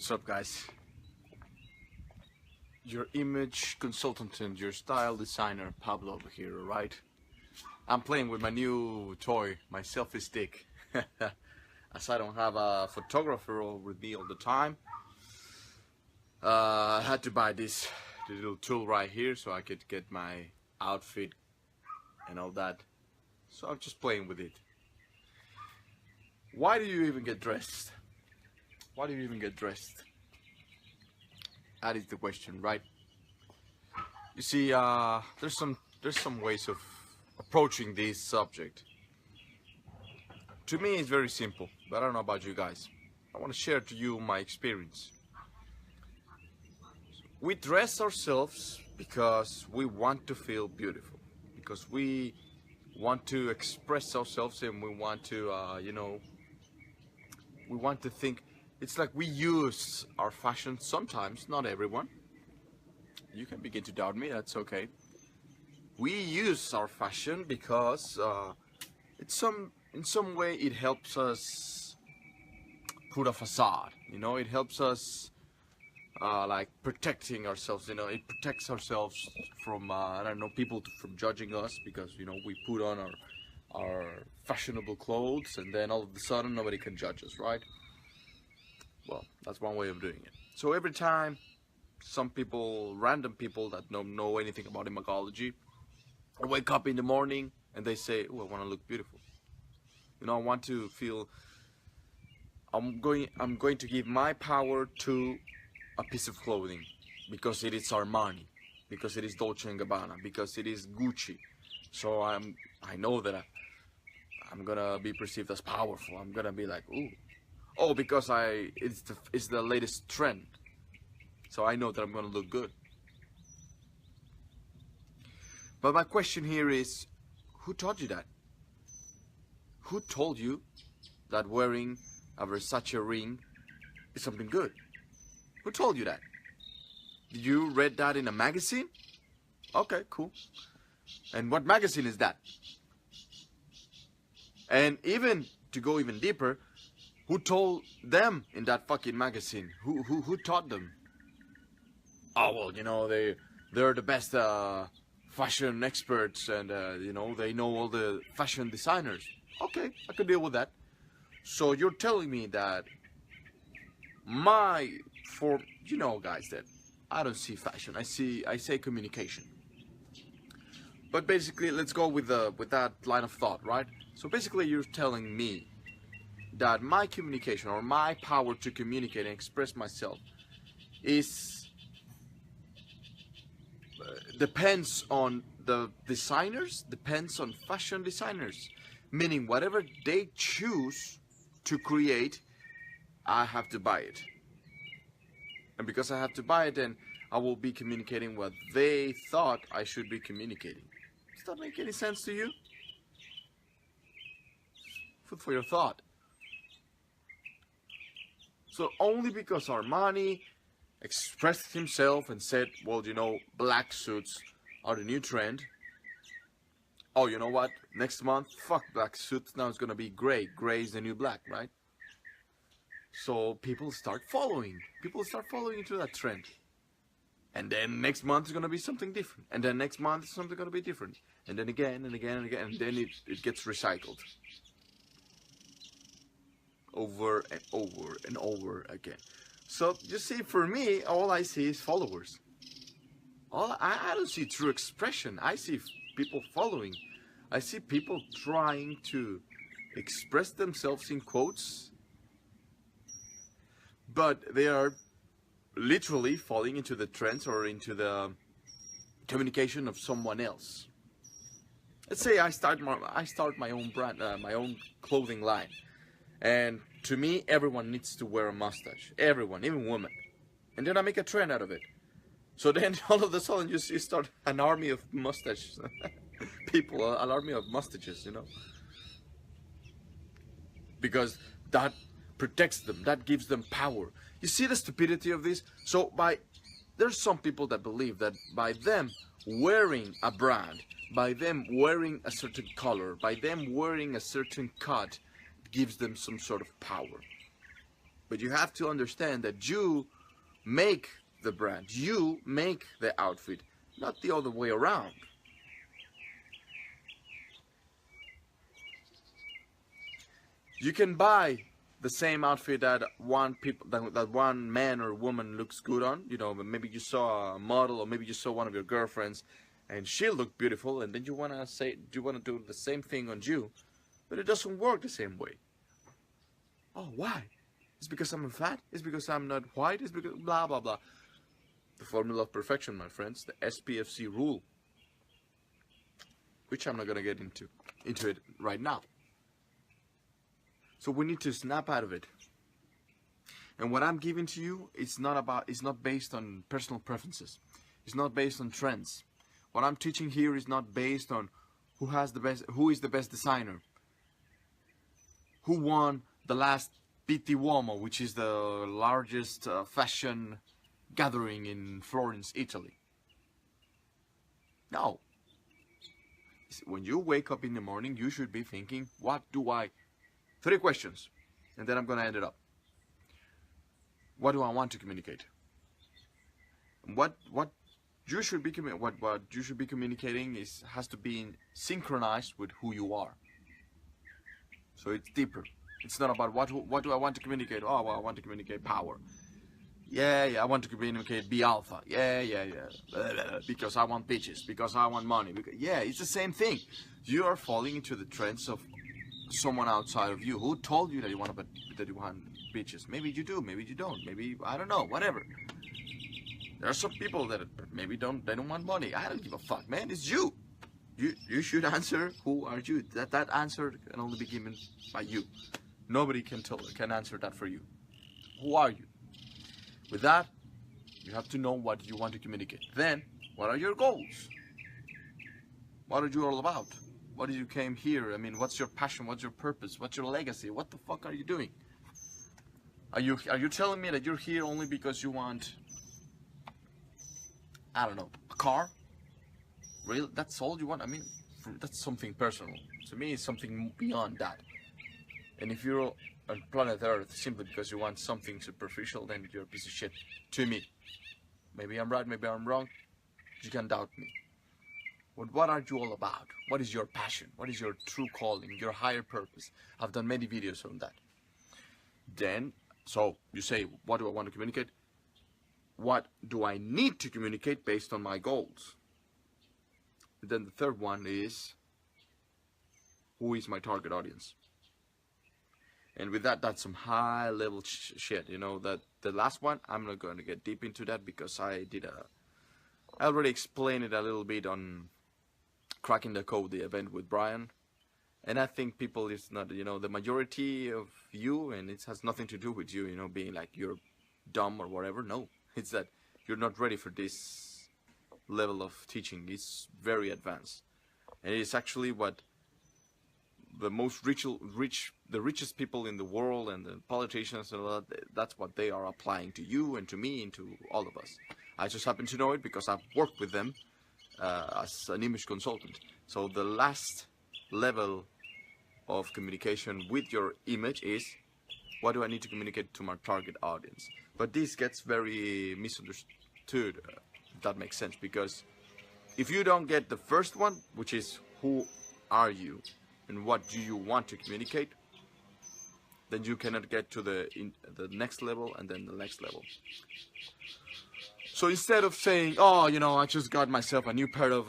What's up, guys? Your image consultant and your style designer Pablo over here, right? I'm playing with my new toy, my selfie stick. As I don't have a photographer with me all the time, I had to buy this little tool right here so I could get my outfit and all that. So I'm just playing with it. Why do you even get dressed? Why do you even get dressed? That is the question, right? You see, there's some ways of approaching this subject. To me, it's very simple, but I don't know about you guys. I want to share to you my experience. We dress ourselves because we want to feel beautiful, because we want to express ourselves, and we want to, we want to think. It's like we use our fashion sometimes, not everyone. You can begin to doubt me, that's okay. We use our fashion because in some way it helps us put a facade, you know, it helps us like protecting ourselves, you know, it protects ourselves from, I don't know, people from judging us, because, you know, we put on our fashionable clothes and then all of a sudden nobody can judge us, right? Well, that's one way of doing it. So every time some people, random people that don't know anything about imagology, wake up in the morning and they say, oh, I want to look beautiful. You know, I want to feel, I'm going to give my power to a piece of clothing because it is Armani, because it is Dolce & Gabbana, because it is Gucci. So I know that I'm gonna be perceived as powerful. I'm gonna be like, ooh. Oh, because it's the latest trend, so I know that I'm gonna look good. But my question here is, who taught you that? Who told you that wearing a Versace ring is something good? Who told you that? Did you read that in a magazine? Okay, cool. And what magazine is that? And even to go even deeper, who told them in that fucking magazine? Who taught them? Oh, well, you know, they're the best fashion experts, and you know, they know all the fashion designers. Okay, I can deal with that. So you're telling me that you know, guys, that I don't see fashion. I say communication. But basically, let's go with that line of thought, right? So basically, you're telling me that my communication, or my power to communicate and express myself, depends on the designers, depends on fashion designers, meaning whatever they choose to create, I have to buy it. And because I have to buy it, then I will be communicating what they thought I should be communicating. Does that make any sense to you? Food for your thought. So only because Armani expressed himself and said, well, you know, black suits are the new trend. Oh, you know what? Next month, fuck black suits. Now it's gonna be gray. Gray is the new black, right? So people start following. People start following into that trend. And then next month is gonna be something different. And then next month is something gonna be different. And then again and again and again. And then it gets recycled. Over and over and over again. So you see, for me, all I see is followers. I don't see true expression. I see people following. I see people trying to express themselves in quotes, but they are literally falling into the trends or into the communication of someone else. Let's say I start my own brand, my own clothing line. And to me, everyone needs to wear a mustache. Everyone, even women. And then I make a trend out of it. So then all of a sudden you start an army of mustaches. People, an army of mustaches, you know. Because that protects them. That gives them power. You see the stupidity of this? So there's some people that believe that by them wearing a brand, by them wearing a certain color, by them wearing a certain cut, gives them some sort of power. But you have to understand that you make the brand, you make the outfit, not the other way around. You can buy the same outfit that one man or woman looks good on. You know, maybe you saw a model, or maybe you saw one of your girlfriends and she looked beautiful, and then you want to do the same thing on you, but it doesn't work the same way. Oh, why? It's because I'm fat? It's because I'm not white? It's because blah blah blah. The formula of perfection, my friends, the SPFC rule, which I'm not gonna get into it right now. So we need to snap out of it. And what I'm giving to you, it's not based on personal preferences. It's not based on trends. What I'm teaching here is not based on who is the best designer, who won the last PT Uomo, which is the largest fashion gathering in Florence, Italy. No. When you wake up in the morning, you should be thinking, three questions, and then I'm gonna end it up. What do I want to communicate? What you should be communicating has to be synchronized with who you are. So it's deeper. It's not about what do I want to communicate. Oh, well, I want to communicate power. Yeah, I want to communicate be alpha. Yeah. Because I want bitches. Because I want money. Yeah, it's the same thing. You are falling into the trends of someone outside of you. Who told you that you want bitches? Maybe you do. Maybe you don't. Maybe I don't know. Whatever. There are some people that maybe they don't want money. I don't give a fuck, man. It's you. You should answer. Who are you? That answer can only be given by you. Nobody can answer that for you. Who are you? With that, you have to know what you want to communicate. Then, what are your goals? What are you all about? What did you came here? I mean, what's your passion? What's your purpose? What's your legacy? What the fuck are you doing? Are you telling me that you're here only because you want, I don't know, a car? Really? That's all you want? I mean, that's something personal. To me, it's something beyond that. And if you're on planet Earth simply because you want something superficial, then you're a piece of shit. To me. Maybe I'm right, maybe I'm wrong. You can doubt me. But what are you all about? What is your passion? What is your true calling? Your higher purpose? I've done many videos on that. Then, so you say, what do I want to communicate? What do I need to communicate based on my goals? Then the third one is, who is my target audience? And with that, that's some high level shit, you know. That the last one, I'm not going to get deep into that because I already explained it a little bit on Cracking the Code, the event with Brian. And I think people is not, you know, the majority of you, and it has nothing to do with you, you know, being like you're dumb or whatever. No, it's that you're not ready for this level of teaching. It's very advanced. And it is actually what the most the richest people in the world and the politicians and all that, that's what they are applying to you and to me and to all of us. I just happen to know it because I've worked with them as an image consultant. So the last level of communication with your image is, what do I need to communicate to my target audience? But this gets very misunderstood, if that makes sense, because if you don't get the first one, which is who are you and what do you want to communicate, then you cannot get to the next level and then the next level. So instead of saying, oh, you know, I just got myself a new pair of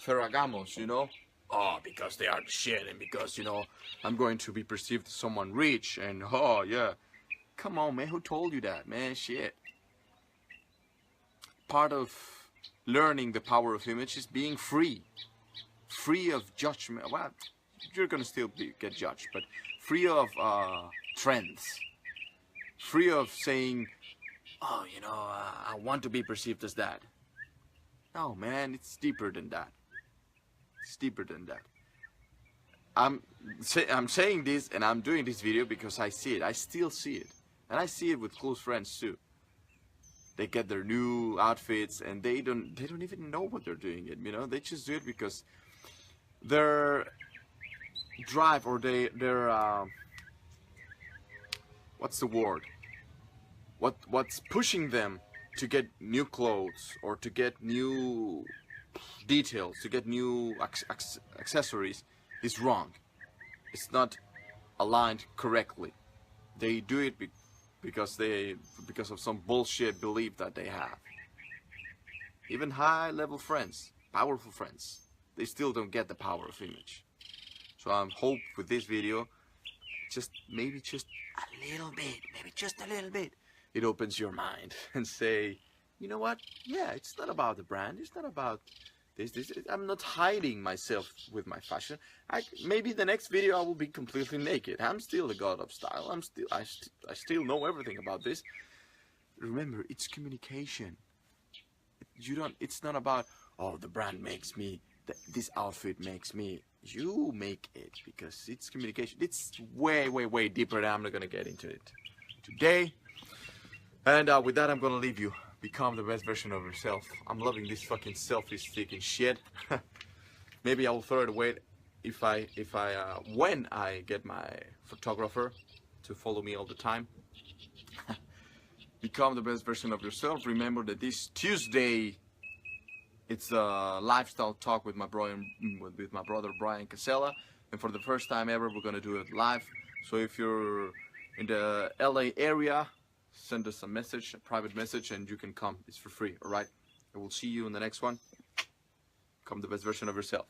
Ferragamos, you know, oh, because they are the shit and because, you know, I'm going to be perceived as someone rich and, oh, yeah. Come on, man, who told you that, man? Shit. Part of learning the power of image is being free. Free of judgment. Well, you're going to still get judged, but free of trends. Free of saying, oh, you know, I want to be perceived as that. No, man, it's deeper than that. It's deeper than that. I'm saying this and I'm doing this video because I see it. I still see it. And I see it with close friends too. They get their new outfits and they don't even know what they're doing it, you know? They just do it because their drive or their what's the word? what's pushing them to get new clothes or to get new details, to get new accessories is wrong. It's not aligned correctly. They do it because of some bullshit belief that they have. Even high-level friends, powerful friends, they still don't get the power of image. So I hope with this video, maybe just a little bit, it opens your mind and say, you know what? Yeah, it's not about the brand. It's not about this. I'm not hiding myself with my fashion. Maybe the next video I will be completely naked. I'm still the god of style. I still know everything about this. Remember, it's communication. It's not about, oh, the brand makes me, this outfit makes me. You make it, because it's communication. It's way deeper, and I'm not gonna get into it today. And with that, I'm gonna leave you. Become the best version of yourself. I'm loving this fucking selfie stick and shit. Maybe I will throw it away when I get my photographer to follow me all the time. Become the best version of yourself. Remember that this Tuesday, it's a lifestyle talk with my brother Brian Casella, and for the first time ever, we're gonna do it live. So if you're in the LA area, send us a message, a private message, and you can come. It's for free. All right. I will see you in the next one. Become the best version of yourself.